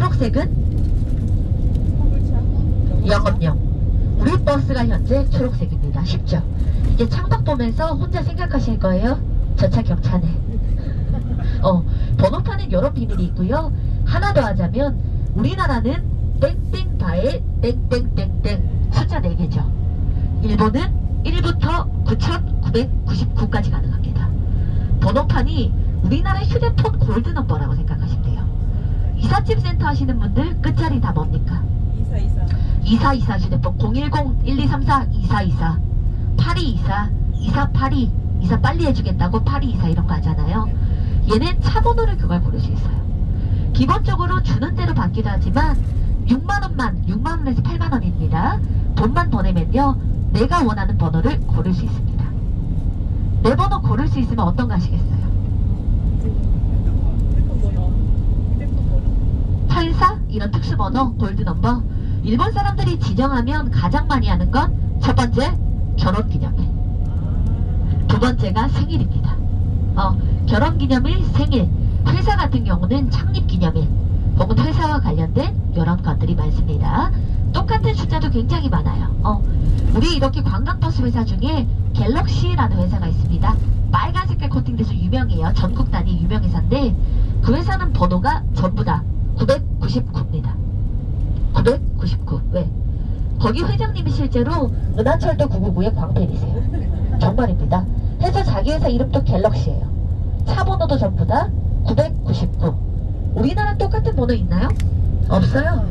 초록색은 영업용. 우리 버스가 현재 초록색입니다. 쉽죠? 이제 창밖 보면서 혼자 생각하실 거예요. 저 차 경차네. 번호판은 여러 비밀이 있고요. 하나 더 하자면 우리나라는 땡땡바에 땡땡땡땡 숫자 4개죠. 일본은 1부터 9999까지 가능합니다. 번호판이 우리나라 휴대폰 골드넘버라고 생각하시면 돼요. 이삿짐 센터 하시는 분들 끝자리 다 뭡니까? 2424 휴대폰 010-1234-2424 8224 2482 24 빨리 해주겠다고 8224 이런 거 하잖아요. 얘는 차 번호를 그걸 고를 수 있어요. 기본적으로 주는 대로 받기도 하지만 6만원에서 8만원입니다. 돈만 보내면요 내가 원하는 번호를 고를 수 있습니다. 내 번호 고를 수 있으면 어떤 거 하시겠어요? 84? 이런 특수번호 골드넘버. 일본 사람들이 지정하면 가장 많이 하는 건 첫 번째 결혼기념일, 두 번째가 생일입니다. 결혼기념일, 생일, 회사 같은 경우는 창립기념일 혹은 회사와 관련된 이런 것들이 많습니다. 똑같은 숫자도 굉장히 많아요. 우리 이렇게 관광버스 회사 중에 갤럭시라는 회사가 있습니다. 빨간 색깔 코팅돼서 유명해요. 전국 단위 유명 회사인데 그 회사는 번호가 전부 다 999입니다. 999. 왜? 거기 회장님이 실제로 은하철도 999의 광팬이세요. 정말입니다. 해서 자기 회사 이름도 갤럭시예요. 차 번호도 전부 다 999. 우리나라 똑같은 번호 있나요? 없어요.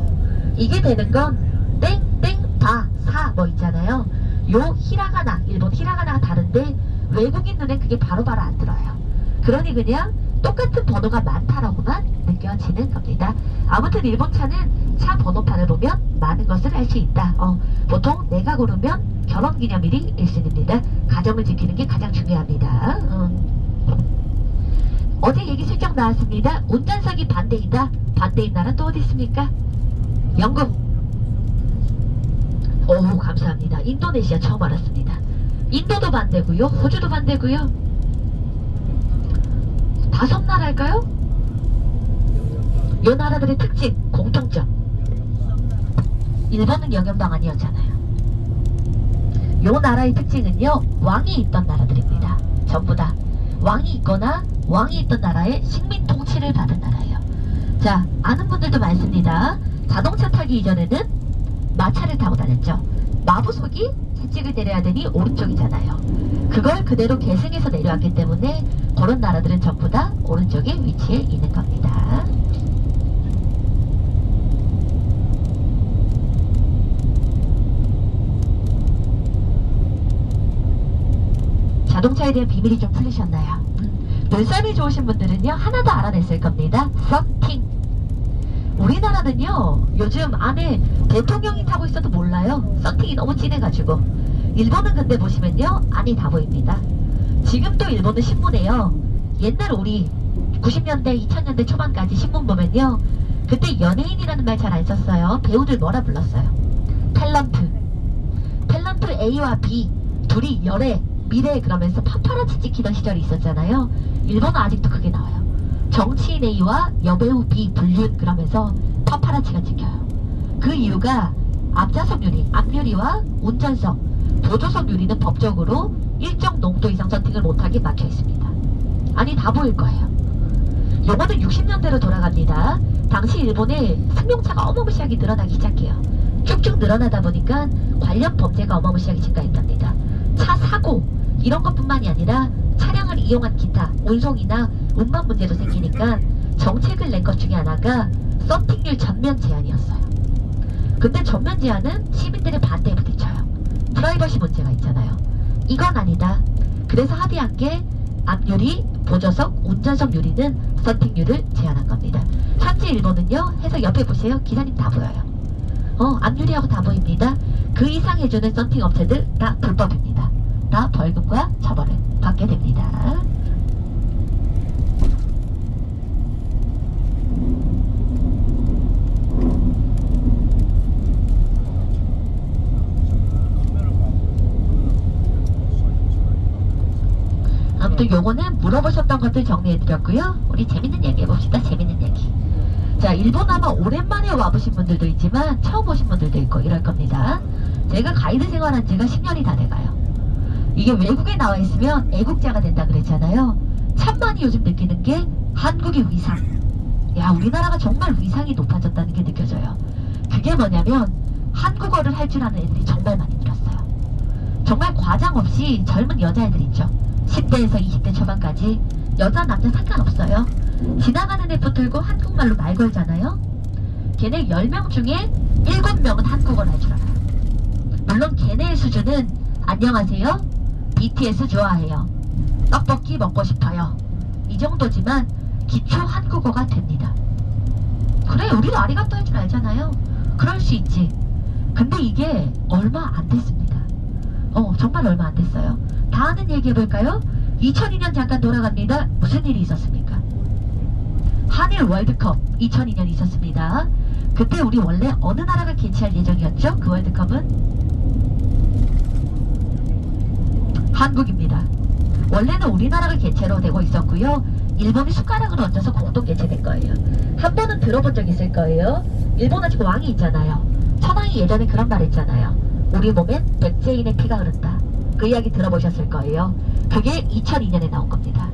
이게 되는 건 땡땡바4 뭐 있잖아요. 요 히라가나, 일본 히라가나가 다른데 외국인 눈엔 그게 바로바로 안 들어요. 그러니 그냥 똑같은 번호가 많다라고만 느껴지는 겁니다. 아무튼 일본 차는 차 번호판을 보면 많은 것을 알 수 있다. 보통 내가 고르면 결혼기념일이 1순위입니다. 가정을 지키는 게 가장 중요합니다. 어제 얘기 슬쩍 나왔습니다. 운전석이 반대이다. 반대인 나라 또 어디 있습니까? 영국. 오, 감사합니다. 인도네시아 처음 알았습니다. 인도도 반대고요. 호주도 반대고요. 5나라일까요? 이 나라들의 특징, 공통점. 일본은 영연방 아니었잖아요. 이 나라의 특징은요, 왕이 있던 나라들입니다. 전부 다 왕이 있거나 왕이 있던 나라의 식민 통치를 받은 나라예요. 자, 아는 분들도 많습니다. 자동차 타기 이전에는 마차를 타고 다녔죠. 마부석이 채찍을 내려야 되니 오른쪽이잖아요. 그걸 그대로 계승해서 내려왔기 때문에 그런 나라들은 전부 다 오른쪽에 위치해 있는 겁니다. 자동차에 대한 비밀이 좀 풀리셨나요? 눈썰미 좋으신 분들은요 하나도 알아냈을 겁니다. 썬팅. 우리나라는요 요즘 안에 대통령이 타고 있어도 몰라요. 썬팅이 너무 진해가지고. 일본은 근데 보시면요 안이 다 보입니다. 지금도 일본은 신문에요, 옛날 우리 90년대 2000년대 초반까지 신문 보면요 그때 연예인이라는 말 잘 안 썼어요. 배우들 뭐라 불렀어요? 탤런트. 탤런트 A와 B 둘이 열애 미래 그러면서 파파라치 찍히던 시절이 있었잖아요. 일본은 아직도 그게 나와요. 정치인 A와 여배우 B 불륜 그러면서 파파라치가 찍혀요. 그 이유가 앞좌석 유리, 앞유리와 운전석, 보조석 유리는 법적으로 일정 농도 이상 썬팅을 못하게 막혀 있습니다. 아니 다 보일 거예요. 요거는 60년대로 돌아갑니다. 당시 일본에 승용차가 어마무시하게 늘어나기 시작해요. 쭉쭉 늘어나다 보니까 관련 범죄가 어마무시하게 증가했답니다. 차 사고 이런 것뿐만이 아니라 차량을 이용한 기타 운송이나 운반 문제도 생기니까 정책을 낸 것 중에 하나가 썬팅률 전면 제한이었어요. 근데 전면 제한은 시민들의 반대에 부딪혀요. 프라이버시 문제가 있잖아요. 이건 아니다. 그래서 합의한 게 앞유리, 보조석, 운전석 유리는 썬팅률을 제한한 겁니다. 현재 일본은요 해서 옆에 보세요. 기사님 다 보여요. 앞유리하고 다 보입니다. 그 이상 해주는 썬팅 업체들 다 불법입니다. 다 벌금과 처벌을 받게 됩니다. 아무튼 요거는 물어보셨던 것들 정리해드렸고요. 우리 재밌는 얘기 해봅시다. 재밌는 얘기. 자, 일본 아마 오랜만에 와보신 분들도 있지만 처음 오신 분들도 있고 이럴 겁니다. 제가 가이드 생활한 지가 10년이 다 돼가요. 이게 외국에 나와 있으면 애국자가 된다 그랬잖아요. 참 많이 요즘 느끼는 게 한국의 위상. 야, 우리나라가 정말 위상이 높아졌다는 게 느껴져요. 그게 뭐냐면 한국어를 할 줄 아는 애들이 정말 많이 늘었어요. 정말 과장 없이 젊은 여자애들 있죠. 10대에서 20대 초반까지 여자 남자 상관없어요. 지나가는 애 붙들고 한국말로 말 걸잖아요. 걔네 10명 중에 7명은 한국어를 할 줄 알아요. 물론 걔네의 수준은 안녕하세요, BTS 좋아해요, 떡볶이 먹고 싶어요, 이 정도지만 기초 한국어가 됩니다. 그래, 우리도 아리가또 할 줄 알잖아요. 그럴 수 있지. 근데 이게 얼마 안 됐습니다. 정말 얼마 안 됐어요. 다 아는 얘기 해볼까요? 2002년 잠깐 돌아갑니다. 무슨 일이 있었습니까? 한일 월드컵 2002년 있었습니다. 그때 우리 원래 어느 나라가 개최할 예정이었죠? 그 월드컵은? 한국입니다. 원래는 우리나라가 개최로 되고 있었고요. 일본이 숟가락을 얹어서 공동 개최된 거예요. 한 번은 들어본 적 있을 거예요. 일본은 지금 왕이 있잖아요. 천황이 예전에 그런 말 했잖아요. 우리 몸엔 백제인의 피가 흐른다. 그 이야기 들어보셨을 거예요. 그게 2002년에 나온 겁니다.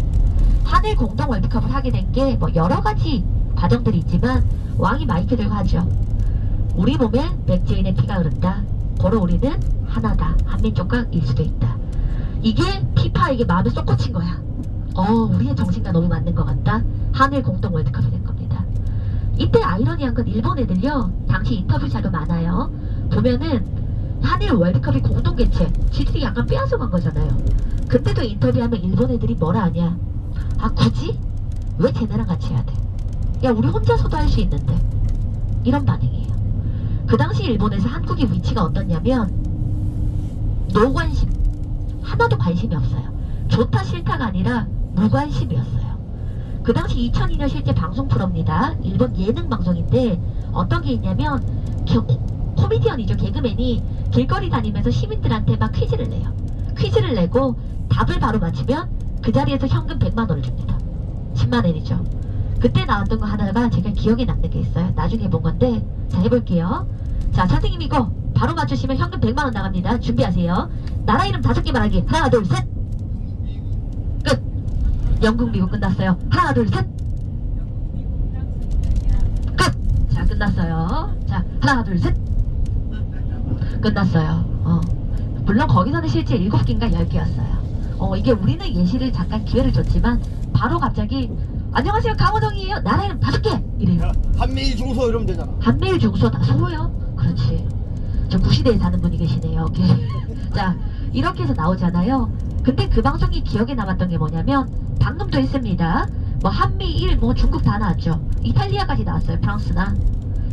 한일 공동 월드컵을 하게 된 게 뭐 여러 가지 과정들이 있지만 왕이 마이크 들고 하죠. 우리 몸엔 백제인의 피가 흐른다. 고로 우리는 하나다. 한민족각일 수도 있다. 이게 피파에게 마음에 쏙 꽂힌 거야. 우리의 정신과 너무 맞는 것 같다. 한일 공동 월드컵이 된 겁니다. 이때 아이러니한 건 일본 애들요, 당시 인터뷰 자료 많아요. 보면은 한일 월드컵이 공동 개최, 지들이 약간 빼앗아간 거잖아요. 그때도 인터뷰하면 일본 애들이 뭐라 하냐, 아 굳이? 왜 쟤네랑 같이 해야 돼? 야, 우리 혼자서도 할 수 있는데. 이런 반응이에요. 그 당시 일본에서 한국의 위치가 어떻냐면 노관심, 하나도 관심이 없어요. 좋다 싫다가 아니라 무관심이었어요. 그 당시 2002년 실제 방송 프로입니다. 일본 예능 방송인데 어떤 게 있냐면 코미디언이죠. 개그맨이 길거리 다니면서 시민들한테 막 퀴즈를 내요. 퀴즈를 내고 답을 바로 맞히면 그 자리에서 현금 100만 원을 줍니다. 10만 원이죠. 그때 나왔던 거 하나가 제가 기억에 남는 게 있어요. 나중에 본 건데, 자, 해볼게요. 자, 선생님 이거 바로 맞추시면 현금 100만 원 나갑니다. 준비하세요. 나라 이름 5개 말하기. 하나, 둘, 셋. 끝. 영국, 미국 끝났어요. 하나, 둘, 셋. 끝. 자, 끝났어요. 자, 하나, 둘, 셋. 끝났어요. 물론 거기서는 실제 7개인가 10개였어요. 이게 우리는 예시를 잠깐 기회를 줬지만 바로 갑자기 안녕하세요, 강호동이에요. 나라 이름 5개 이래요. 한미일 중소 이러면 되잖아. 한미일 중소 다 소요? 그렇지. 저 구시대에 사는 분이 계시네요. 오케이. 자, 이렇게 해서 나오잖아요. 근데 그 방송이 기억에 남았던 게 뭐냐면 방금도 했습니다. 뭐 한미일, 뭐 중국 다 나왔죠. 이탈리아까지 나왔어요. 프랑스나.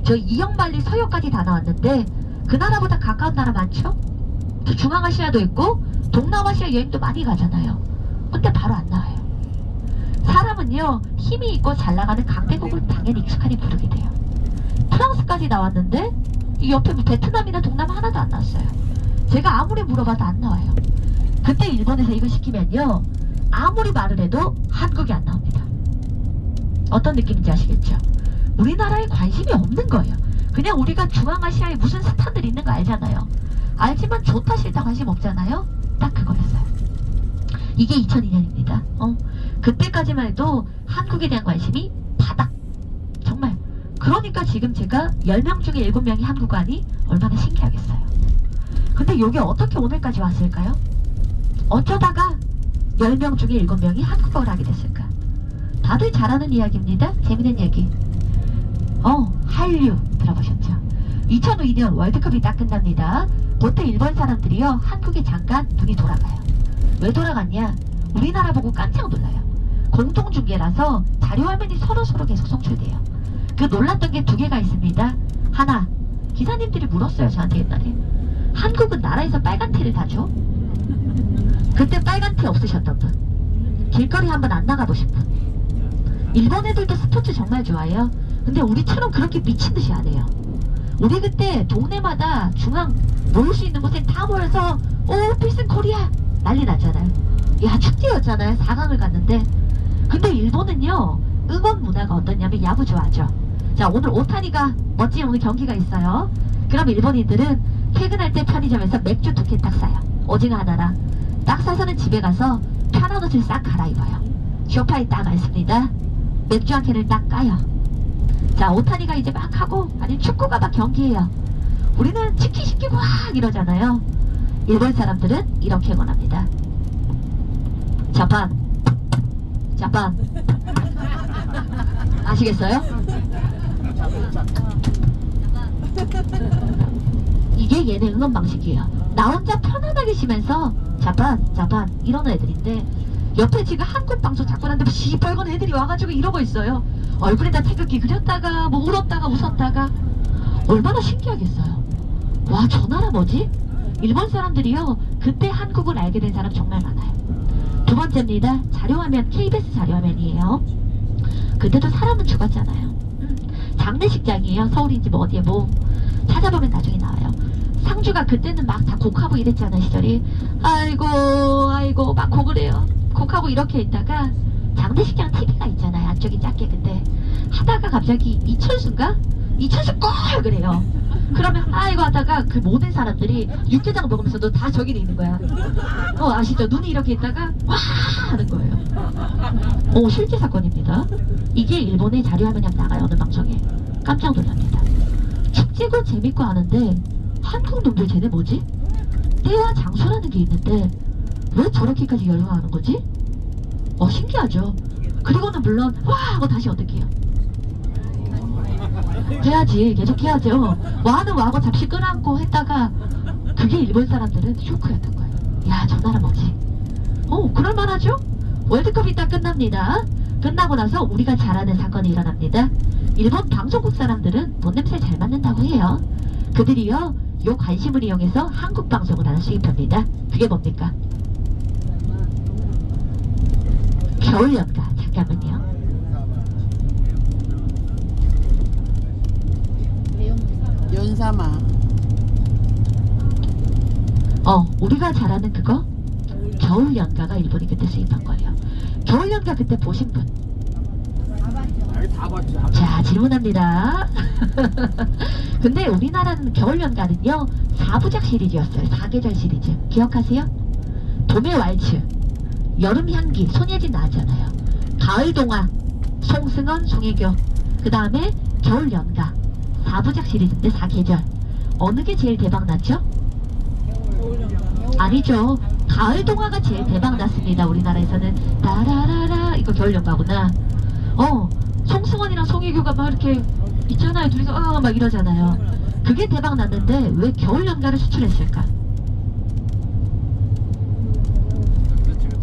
저 이역만리 서역까지 다 나왔는데 그 나라보다 가까운 나라 많죠? 또 중앙아시아도 있고 동남아시아 여행도 많이 가잖아요. 근데 바로 안 나와요. 사람은요, 힘이 있고 잘 나가는 강대국을 당연히 익숙하게 부르게 돼요. 프랑스까지 나왔는데 이 옆에 뭐 베트남이나 동남아 하나도 안 나왔어요. 제가 아무리 물어봐도 안 나와요. 그때 일본에서 이거 시키면요, 아무리 말을 해도 한국이 안 나옵니다. 어떤 느낌인지 아시겠죠? 우리나라에 관심이 없는 거예요. 그냥 우리가 중앙아시아에 무슨 스타들이 있는 거 알잖아요. 알지만 좋다 싫다 관심 없잖아요. 딱 그거였어요. 이게 2002년입니다. 그때까지만 해도 한국에 대한 관심이 바닥. 정말. 그러니까 지금 제가 10명 중에 7명이 한국어 하니 얼마나 신기하겠어요. 근데 이게 어떻게 오늘까지 왔을까요? 어쩌다가 10명 중에 7명이 한국어를 하게 됐을까? 다들 잘 아는 이야기입니다. 재밌는 얘기. 한류 들어보셨죠? 2002년 월드컵이 딱 끝납니다. 그때 일본 사람들이요, 한국에 잠깐 눈이 돌아가요. 왜 돌아갔냐? 우리나라 보고 깜짝 놀라요. 공동중계라서 자료화면이 서로 계속 송출돼요. 그 놀랐던 게 2개가 있습니다. 하나, 기사님들이 물었어요, 저한테 옛날에. 한국은 나라에서 빨간 티를 다 줘? 그때 빨간 티 없으셨던 분, 길거리 한번 안 나가보신 분. 일본 애들도 스포츠 정말 좋아해요. 근데 우리처럼 그렇게 미친듯이 안 해요. 우리 그때 동네마다 중앙 모일 수 있는 곳에 다 모여서 오 필승 코리아 난리 났잖아요. 야, 축제였잖아요. 4강을 갔는데. 근데 일본은요, 응원 문화가 어떠냐면 야구 좋아하죠. 자, 오늘 오타니가 멋진 오늘 경기가 있어요. 그럼 일본인들은 퇴근할 때 편의점에서 맥주 2캔 딱 사요. 오징어 하나랑. 딱 사서는 집에 가서 편한 옷을 싹 갈아입어요. 소파에 딱 앉습니다. 맥주 한 캔을 딱 까요. 자, 오타니가 이제 막 하고, 아니 축구가 막 경기해요. 우리는 치킨 시키고 막 이러잖아요. 일본 사람들은 이렇게 권합니다. 자판, 자판. 아시겠어요? 이게 얘네 응원 방식이에요. 나 혼자 편안하게 쉬면서 자판, 자판 이러는 애들인데, 옆에 지금 한국 방송 자꾸 하는데 시뻘건 애들이 와가지고 이러고 있어요. 얼굴에다 태극기 그렸다가 뭐 울었다가 웃었다가. 얼마나 신기하겠어요. 와, 저 나라 뭐지? 일본 사람들이요, 그때 한국을 알게 된 사람 정말 많아요. 두 번째입니다. 자료화면, KBS 자료화면이에요. 그때도 사람은 죽었잖아요. 장례식장이에요. 서울인지 뭐 어디에 뭐 찾아보면 나중에 나와요. 상주가 그때는 막 다 곡하고 이랬잖아요, 시절이. 아이고 아이고 막 곡을 해요. 곡하고 이렇게 있다가 장례식장 TV가 있잖아요, 안쪽이 작게. 근데 하다가 갑자기 이철수인가? 이철수 꼴 그래요. 그러면 아이고 하다가 그 모든 사람들이 육개장 먹으면서도 다 저기 있는 거야. 아시죠? 눈이 이렇게 있다가 와 하는 거예요. 실제 사건입니다. 이게 일본의 자료화면이 나가요, 어느 방송에. 깜짝 놀랍니다. 축제고 재밌고 하는데 한국 놈들 쟤네 뭐지? 때와 장소라는 게 있는데 왜 저렇게까지 열광하는 거지? 신기하죠. 그리고는 물론 와 하고 다시 어떻게 해요? 해야지, 계속 해야죠. 와는 와고 잡시 끌어안고 했다가 그게 일본 사람들은 쇼크였던 거예요. 야, 저 나라 뭐지? 그럴만하죠? 월드컵이 딱 끝납니다. 끝나고 나서 우리가 잘 아는 사건이 일어납니다. 일본 방송국 사람들은 돈 냄새 잘 맡는다고 해요. 그들이요, 요 관심을 이용해서 한국 방송을 하나 수입합니다. 그게 뭡니까? 겨울연가. 잠깐만요. 연사마. 우리가 잘 아는 그거? 겨울연가가 일본이 그때 수입한 거예요. 겨울연가 그때 보신 분? 다 봤죠. 자, 질문합니다. 근데 우리나라는 겨울연가는요 4부작 시리즈였어요. 4계절 시리즈 기억하세요? 봄의 왈츠, 여름향기, 손예진 나왔잖아요. 가을동화, 송승헌, 송혜교. 그 다음에 겨울연가. 4부작 시리즈인데 4계절. 어느 게 제일 대박 났죠? 아니죠. 가을동화가 제일 대박 났습니다. 우리나라에서는. 따라라라. 이거 겨울연가구나. 송승헌이랑 송혜교가 막 이렇게 있잖아요. 둘이서 막 이러잖아요. 그게 대박 났는데 왜 겨울연가를 수출했을까?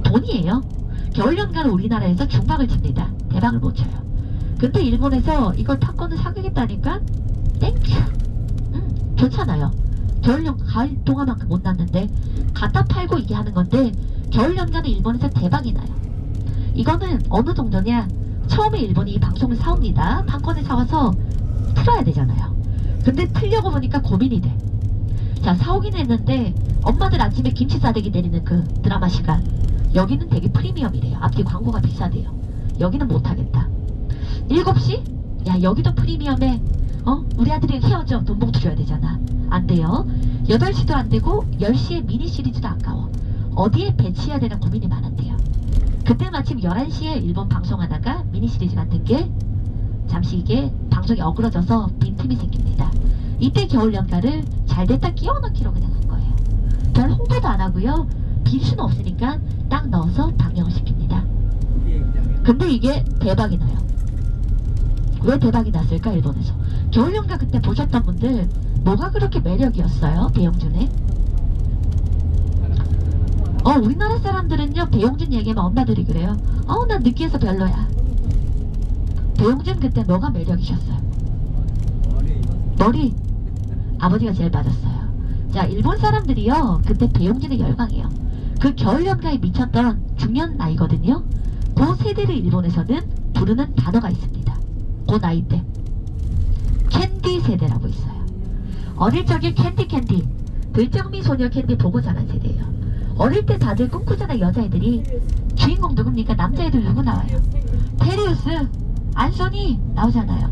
돈이에요. 겨울연가는 우리나라에서 중박을 칩니다. 대박을 못 쳐요. 근데 일본에서 이걸 팝콘을 사겠다니까 땡큐. 좋잖아요. 겨울연 가을 동화만큼 못 났는데 갖다 팔고 이게 하는 건데, 겨울연가는 일본에서 대박이 나요. 이거는 어느 정도냐, 처음에 일본이 이 방송을 사옵니다. 판권을 사와서 틀어야 되잖아요. 근데 틀려고 보니까 고민이 돼. 자, 사오긴 했는데 엄마들 아침에 김치 싸대기 내리는 그 드라마 시간, 여기는 되게 프리미엄이래요. 앞뒤 광고가 비싸대요. 여기는 못하겠다. 7시? 야, 여기도 프리미엄에 우리 아들이 헤어져, 돈 봉투 줘야 되잖아. 안 돼요. 8시도 안 되고 10시에 미니 시리즈도 아까워. 어디에 배치해야 되나 고민이 많았대요. 그때 마침 11시에 일본 방송하다가 미니 시리즈 만든 게 잠시 이게 방송이 어그러져서 빈틈이 생깁니다. 이때 겨울연가를 잘됐다 끼워넣기로 그냥 한 거예요. 별 홍보도 안 하고요. 빌 수는 없으니까 딱 넣어서 방영을 시킵니다. 근데 이게 대박이 나요. 왜 대박이 났을까, 일본에서? 겨울연가 그때 보셨던 분들 뭐가 그렇게 매력이었어요, 배용준에? 우리나라 사람들은요, 배용준 얘기하면 엄마들이 그래요. 난 느끼해서 별로야. 배용준 그때 뭐가 매력이셨어요? 머리. 아버지가 제일 빠졌어요. 자, 일본 사람들이요 그때 배용준의 열광이에요. 그 겨울연가에 미쳤던 중년 나이거든요. 그 세대를 일본에서는 부르는 단어가 있습니다. 그 나이 때 캔디 세대라고 있어요. 어릴 적에 캔디 들정미 소녀 캔디 보고 자란 세대예요. 어릴 때 다들 꿈꾸잖아. 여자애들이 주인공 누굽니까? 남자애들 누구 나와요? 테리우스, 안소니 나오잖아요.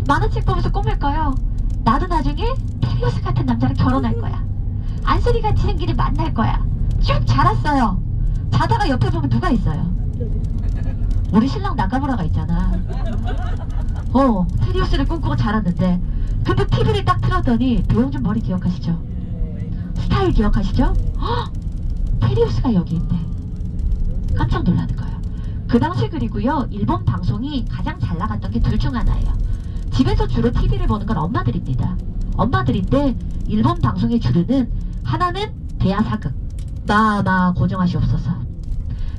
만화책 보면서 꿈을 꿔요. 나도 나중에 테리우스 같은 남자랑 결혼할 거야. 안소리 같이 생기를 만날 거야. 쭉 자랐어요. 자다가 옆에 보면 누가 있어요? 우리 신랑 나가무라가 있잖아. 테리우스를 꿈꾸고 자랐는데, 근데 TV를 딱 틀었더니 배용준 머리 기억하시죠? 스타일 기억하시죠? 헉! 테리우스가 여기 있네. 깜짝 놀라는 거예요. 그 당시 그리고요, 일본 방송이 가장 잘 나갔던 게 둘 중 하나예요. 집에서 주로 TV를 보는 건 엄마들입니다. 엄마들인데 일본 방송의 주류는 하나는 대하사극, 마마 고정하시옵소서.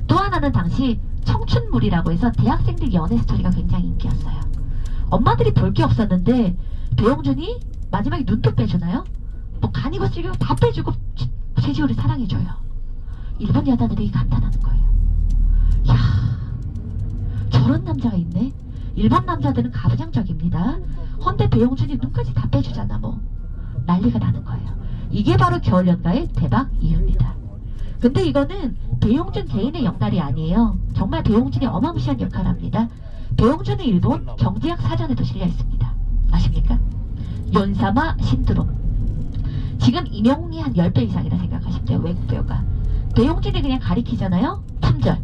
또 하나는 당시 청춘물이라고 해서 대학생들 연애 스토리가 굉장히 인기였어요. 엄마들이 볼 게 없었는데 배용준이 마지막에 눈도 빼주나요? 뭐 간 익었으면 다 빼주고 최지호를 사랑해줘요. 일본 여자들이 감탄하는 거예요. 이야, 저런 남자가 있네. 일본 남자들은 가부장적입니다. 헌데 배용준이 눈까지 다 빼주잖아. 뭐 난리가 나는 거예요. 이게 바로 겨울연가의 대박 이유입니다. 근데 이거는 배용준 개인의 역할이 아니에요. 정말 배용준이 어마무시한 역할을 합니다. 배용준은 일본 경제학 사전에도 실려 있습니다. 아십니까? 연사마 신드롬. 지금 임영웅이 한 10배 이상이라 생각하시면 돼요. 외국 배우가. 배용준이 그냥 가리키잖아요. 품절.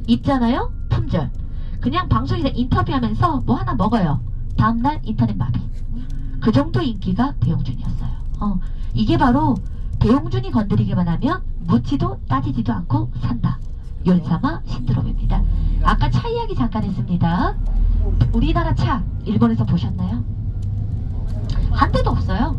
입잖아요. 품절. 그냥 방송에서 인터뷰하면서 뭐 하나 먹어요. 다음날 인터넷 마비. 그 정도 인기가 배용준이었어요. 이게 바로 배용준이 건드리기만 하면 묻지도 따지지도 않고 산다. 연사마 신드롬입니다. 아까 차 이야기 잠깐 했습니다. 우리나라 차 일본에서 보셨나요? 한 대도 없어요.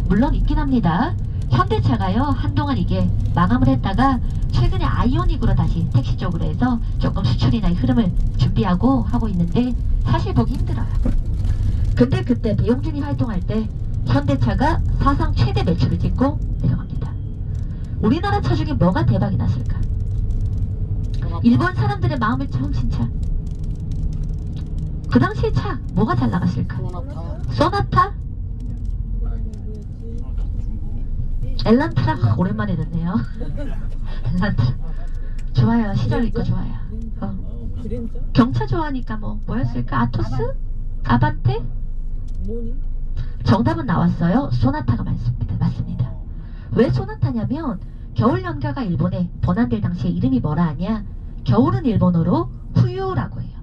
물론 있긴 합니다. 현대차가요, 한동안 이게 마감을 했다가 최근에 아이오닉으로 다시 택시 쪽으로 해서 조금 수출이나 흐름을 준비하고 하고 있는데 사실 보기 힘들어요. 근데 그때 배용준이 활동할 때 현대차가 사상 최대 매출을 찍고 내려갑니다. 우리나라 차 중에 뭐가 대박이 났을까? 일본 사람들의 마음을 훔친 차. 그 당시의 차 뭐가 잘 나갔을까? 소나타? 엘란트라? 오랜만에 듣네요. 엘란트라 좋아요. 시절 있고 좋아요. 경차 좋아하니까 뭐였을까? 아토스? 아반떼? 정답은 나왔어요. 소나타가 맞습니다. 왜 소나타냐면 겨울 연가가 일본에 번안될 당시에 이름이 뭐라 하냐? 겨울은 일본어로 후유라고 해요.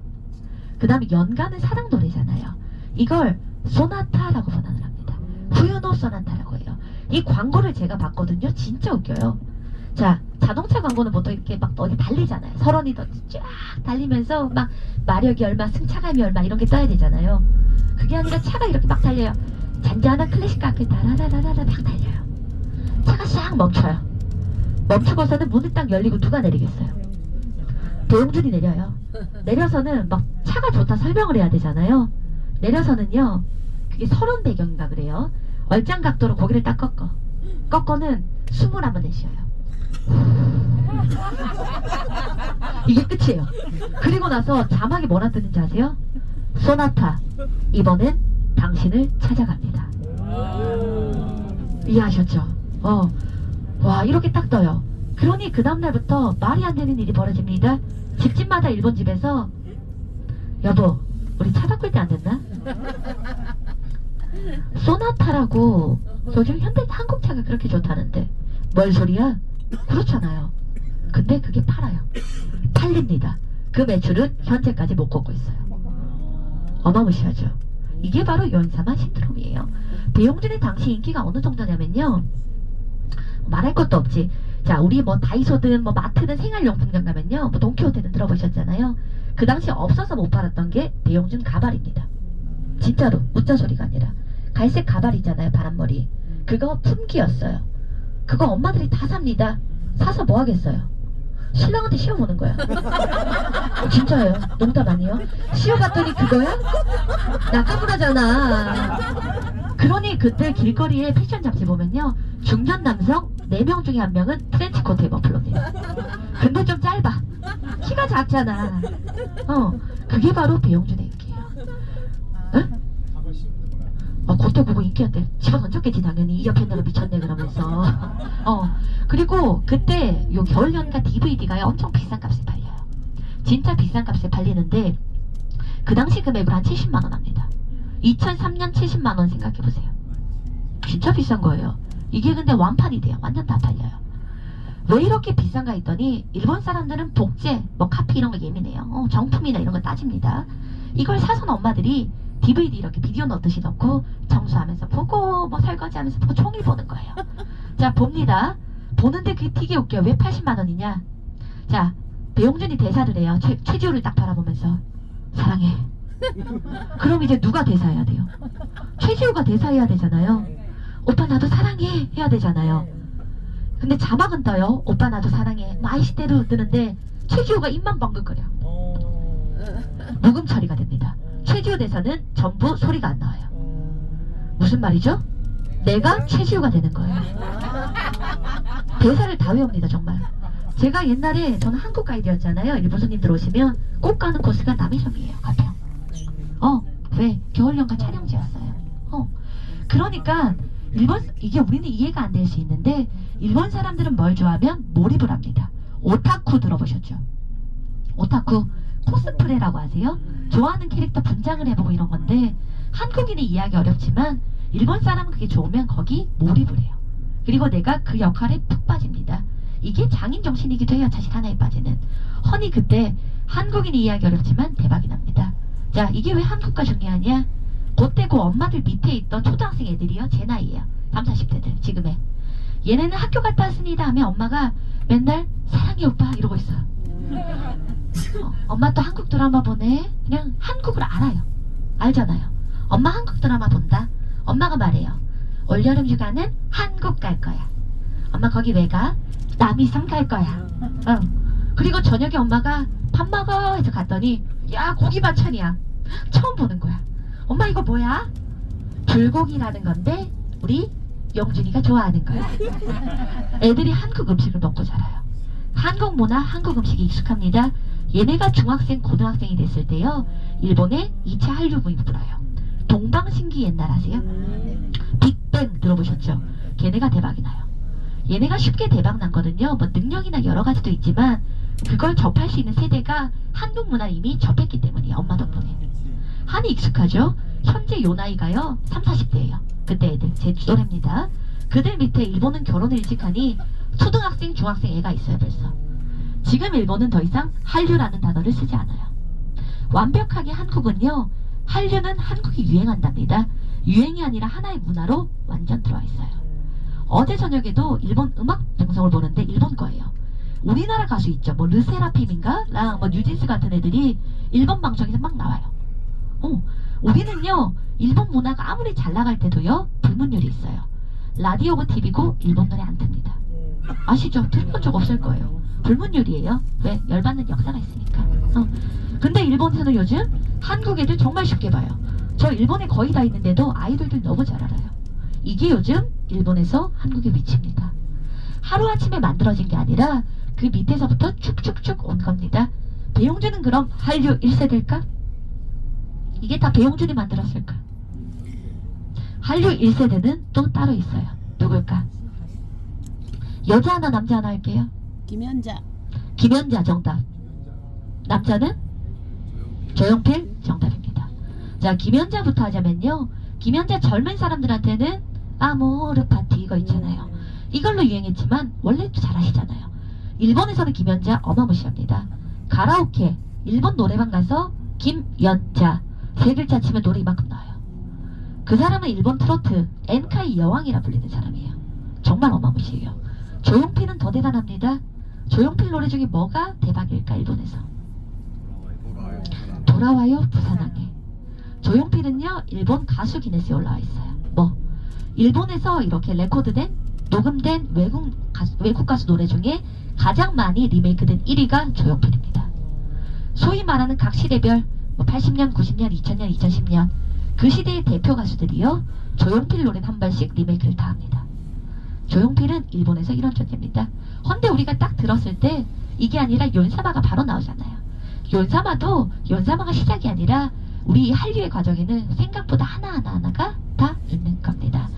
그 다음에 연가는 사랑 노래잖아요. 이걸 소나타라고 번안을 합니다. 후유노 소나타라고 해요. 이 광고를 제가 봤거든요. 진짜 웃겨요. 자, 자동차 광고는 보통 이렇게 막 어디 달리잖아요. 설원이 쫙 달리면서 막 마력이 얼마, 승차감이 얼마 이런 게 떠야 되잖아요. 그게 아니라 차가 이렇게 막 달려요. 잔잔한 클래식 악기 다라라라라 막 달려요. 차가 싹 멈춰요. 멈추고서는 문을 딱 열리고 누가 내리겠어요? 배용준이 내려요. 내려서는 막 차가 좋다 설명을 해야 되잖아요. 내려서는요, 그게 설원 배경인가 그래요. 얼짱 각도로 고개를 딱 꺾어는 숨을 한번 내쉬어요. 이게 끝이에요. 그리고 나서 자막이 뭐라 뜨는지 아세요? 소나타, 이번엔 당신을 찾아갑니다. 이해하셨죠? 와, 이렇게 딱 떠요. 그러니 그 다음날부터 말이 안 되는 일이 벌어집니다. 집집마다 일본 집에서 여보, 우리 차 바꿀 때 안 됐나? 소나타라고 요즘 현대 한국차가 그렇게 좋다는데 뭔 소리야? 그렇잖아요. 근데 그게 팔아요. 팔립니다. 그 매출은 현재까지 못 걷고 있어요. 어마무시하죠. 이게 바로 연사마 신드롬이에요. 배용준의 당시 인기가 어느 정도냐면요, 말할 것도 없지. 자, 우리 뭐 다이소든 뭐 마트든 생활용품점 가면요, 뭐 돈키호테는 들어보셨잖아요. 그 당시 없어서 못 팔았던 게 배용준 가발입니다. 진짜로 웃자 소리가 아니라 갈색 가발 있잖아요. 바람머리. 그거 품귀였어요. 그거 엄마들이 다 삽니다. 사서 뭐 하겠어요? 신랑한테 씌워보는 거야. 진짜예요. 농담 아니에요. 씌워봤더니 그거야? 나카무라잖아. 그러니 그때 길거리에 패션 잡지 보면요, 중년 남성 4명 중에 1명은 트렌치코트에 머플러입니다. 근데 좀 짧아. 키가 작잖아. 그게 바로 배용준의 인기예요. 응? 그때 보고 인기였대. 집어 던졌겠지 당연히. 이 옆에 내가 미쳤네 그러면서. 그리고 그때 요 겨울연가 DVD가 엄청 비싼 값에 팔려요. 진짜 비싼 값에 팔리는데 그 당시 금액으로 한 70만원 합니다. 2003년 70만 원 생각해보세요. 진짜 비싼 거예요. 이게 근데 완판이 돼요. 완전 다 팔려요. 왜 이렇게 비싼가 했더니 일본 사람들은 복제, 뭐 카피 이런 거 예민해요. 정품이나 이런 거 따집니다. 이걸 사선 엄마들이 DVD 이렇게 비디오 넣듯이 넣고 청소하면서 보고 뭐 설거지하면서 보고 종일 보는 거예요. 자, 봅니다. 보는데 그게 되게 웃겨요. 왜 80만 원이냐? 자, 배용준이 대사를 해요. 최지호를 딱 바라보면서 사랑해. 그럼 이제 누가 대사해야 돼요? 최지호가 대사해야 되잖아요. 오빠 나도 사랑해 해야 되잖아요. 근데 자막은 떠요. 오빠 나도 사랑해 마이시대로 뜨는데 최지호가 입만 뻥긋거려. 녹음 처리가 됩니다. 최지호 대사는 전부 소리가 안 나와요. 무슨 말이죠? 내가 최지호가 되는 거예요. 대사를 다 외웁니다. 정말. 제가 옛날에 저는 한국 가이드였잖아요. 일본 손님들 오시면 꼭 가는 코스가 남이섬이에요. 가평. 왜? 겨울연가 촬영지였어요. 그러니까 이게 우리는 이해가 안 될 수 있는데 일본 사람들은 뭘 좋아하면 몰입을 합니다. 오타쿠 들어보셨죠? 오타쿠 코스프레라고 하세요. 좋아하는 캐릭터 분장을 해보고 이런 건데 한국인이 이해하기 어렵지만 일본 사람은 그게 좋으면 거기 몰입을 해요. 그리고 내가 그 역할에 푹 빠집니다. 이게 장인 정신이기도 해요. 자식 하나에 빠지는. 허니 그때 한국인이 이해하기 어렵지만 대박이 납니다. 자, 이게 왜 한국과 중요하냐? 그때 그 엄마들 밑에 있던 초등학생 애들이요. 제 나이에요. 30, 40대들 지금의. 얘네는 학교 갔다 왔습니다 하면 엄마가 맨날 사랑해 오빠 이러고 있어요. 엄마 또 한국 드라마 보네. 그냥 한국을 알아요. 알잖아요. 엄마 한국 드라마 본다. 엄마가 말해요. 올여름 휴가는 한국 갈 거야. 엄마 거기 왜 가? 남이섬 갈 거야. 그리고 저녁에 엄마가 밥 먹어 해서 갔더니 야 고기 반찬이야. 처음 보는 거야. 엄마 이거 뭐야? 불고기라는 건데 우리 영준이가 좋아하는 거야. 애들이 한국 음식을 먹고 자라요. 한국 문화, 한국 음식이 익숙합니다. 얘네가 중학생, 고등학생이 됐을 때요. 일본에 2차 한류 부임을 불어요. 동방신기 옛날 아세요? 빅뱅 들어보셨죠? 걔네가 대박이 나요. 얘네가 쉽게 대박 났거든요. 뭐 능력이나 여러 가지도 있지만 그걸 접할 수 있는 세대가 한국 문화 이미 접했기 때문이에요. 엄마 덕분에. 한이 익숙하죠? 현재 요 나이가요 30, 40대예요. 그때 애들 제 또래입니다. 그들 밑에 일본은 결혼을 일찍 하니 초등학생, 중학생 애가 있어요 벌써. 지금 일본은 더 이상 한류라는 단어를 쓰지 않아요. 완벽하게 한국은요 한류는 한국이 유행한답니다. 유행이 아니라 하나의 문화로 완전 들어와 있어요. 어제 저녁에도 일본 음악 방송을 보는데 일본 거예요. 우리나라 가수 있죠. 뭐 르세라핌인가? 뭐 뉴진스 같은 애들이 일본 방송에서 막 나와요. 우리는요 일본 문화가 아무리 잘 나갈 때도요 불문율이 있어요. 라디오고 TV고 일본 노래 안 듭니다. 아시죠? 들어본 적 없을 거예요. 불문율이에요. 왜? 열받는 역사가 있으니까. 근데 일본에서는 요즘 한국 애들 정말 쉽게 봐요. 저 일본에 거의 다 있는데도 아이돌들 너무 잘 알아요. 이게 요즘 일본에서 한국의 위치입니다. 하루아침에 만들어진 게 아니라 그 밑에서부터 쭉쭉쭉 온 겁니다. 배용준은 그럼 한류 1세대일까? 이게 다 배용준이 만들었을까? 한류 1세대는 또 따로 있어요. 누굴까? 여자 하나 남자 하나 할게요. 김연자. 김연자 정답. 남자는? 조용필 정답입니다. 자, 김연자부터 하자면요. 김연자 젊은 사람들한테는 아모르 파티 이거 있잖아요. 이걸로 유행했지만 원래도 잘 아시잖아요. 일본에서는 김연자 어마무시합니다. 가라오케 일본 노래방 가서 김연자 세 글자 치면 노래 이만큼 나와요. 그 사람은 일본 트로트 엔카이 여왕이라 불리는 사람이에요. 정말 어마무시해요. 조용필은 더 대단합니다. 조용필 노래 중에 뭐가 대박일까? 일본에서 돌아와요 부산항에. 조용필은요 일본 가수 기네스에 올라와 있어요. 뭐 일본에서 이렇게 레코드된 녹음된 외국 가수 노래 중에 가장 많이 리메이크된 1위가 조용필입니다. 소위 말하는 각 시대별 뭐 80년, 90년, 2000년, 2010년 그 시대의 대표 가수들이요 조용필 노래는 한 번씩 리메이크를 다 합니다. 조용필은 일본에서 이런 존재입니다. 헌데 우리가 딱 들었을 때 이게 아니라 연사마가 바로 나오잖아요. 연사마가 시작이 아니라 우리 한류의 과정에는 생각보다 하나가 다 있는 겁니다.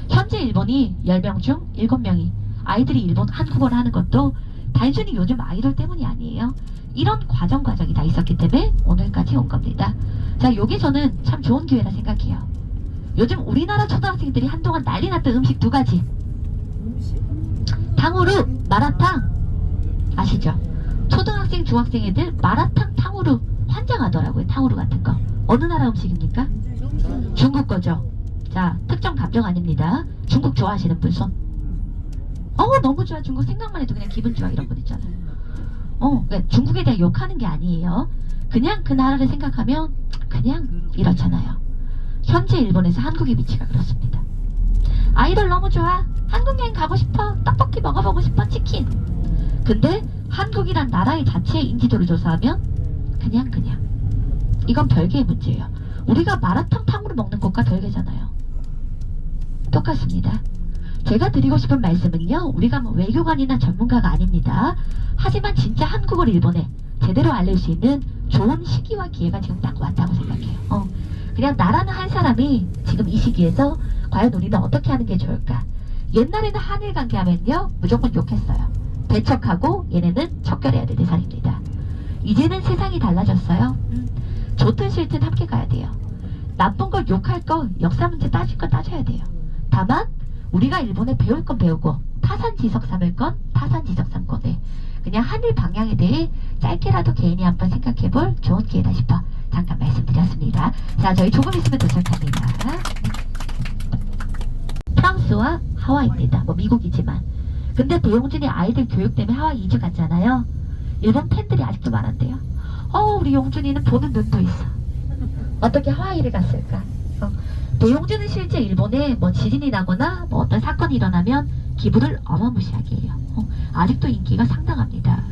현재 일본이 10명 중 7명이 아이들이 한국어를 하는 것도 단순히 요즘 아이돌 때문이 아니에요. 이런 과정이 다 있었기 때문에 오늘까지 온 겁니다. 자, 요게 저는 참 좋은 기회라 생각해요. 요즘 우리나라 초등학생들이 한동안 난리 났던 음식 두 가지. 탕후루, 마라탕. 아시죠? 초등학생, 중학생 애들 마라탕, 탕후루 환장하더라고요. 탕후루 같은 거. 어느 나라 음식입니까? 중국 거죠. 자, 특정 감정 아닙니다. 중국 좋아하시는 분 손. 너무 좋아. 중국 생각만 해도 그냥 기분 좋아. 이런 분 있잖아요. 그러니까 중국에 대해 욕하는 게 아니에요. 그냥 그 나라를 생각하면 그냥 이렇잖아요. 현재 일본에서 한국의 위치가 그렇습니다. 아이돌 너무 좋아. 한국 여행 가고 싶어. 떡볶이 먹어보고 싶어. 치킨. 근데 한국이란 나라의 자체의 인지도를 조사하면 그냥 이건 별개의 문제예요. 우리가 마라탕 탕후루 먹는 것과 별개잖아요. 똑같습니다. 제가 드리고 싶은 말씀은요, 우리가 뭐 외교관이나 전문가가 아닙니다. 하지만 진짜 한국을 일본에 제대로 알릴 수 있는 좋은 시기와 기회가 지금 딱 왔다고 생각해요. 그냥 나라는 한 사람이 지금 이 시기에서 과연 우리는 어떻게 하는 게 좋을까? 옛날에는 한일 관계 하면요, 무조건 욕했어요. 배척하고 얘네는 척결해야 될 대상입니다. 이제는 세상이 달라졌어요. 좋든 싫든 함께 가야 돼요. 나쁜 걸 욕할 거, 역사 문제 따질 거 따져야 돼요. 다만 우리가 일본에 배울 건 배우고 타산지석 삼을 건 타산지석 삼고, 그냥 한일 방향에 대해 짧게라도 개인이 한번 생각해볼 좋은 기회다 싶어 잠깐 말씀드렸습니다. 자, 저희 조금 있으면 도착합니다. 프랑스와 하와이입니다. 뭐 미국이지만. 근데 배용준이 아이들 교육 때문에 하와이 이주 갔잖아요. 일본 팬들이 아직도 많은데요. 우리 용준이는 보는 눈도 있어. 어떻게 하와이를 갔을까? 배용준은 실제 일본에 뭐 지진이 나거나 뭐 어떤 사건이 일어나면 기부를 어마무시하게 해요. 아직도 인기가 상당합니다.